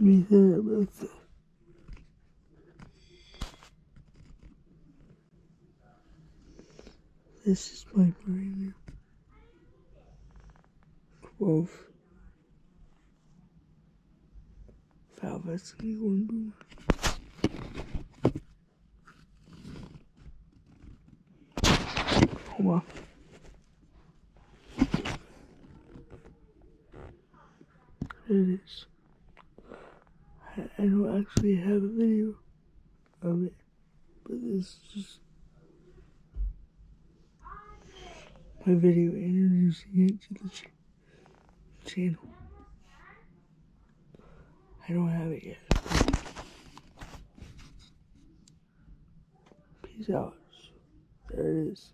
me say about that. This is my brain. 12. Falvesque one. Hold on. There it is. I don't actually have a video of it, but this is just my video introducing it to the channel. I don't have it yet. Peace out. There it is.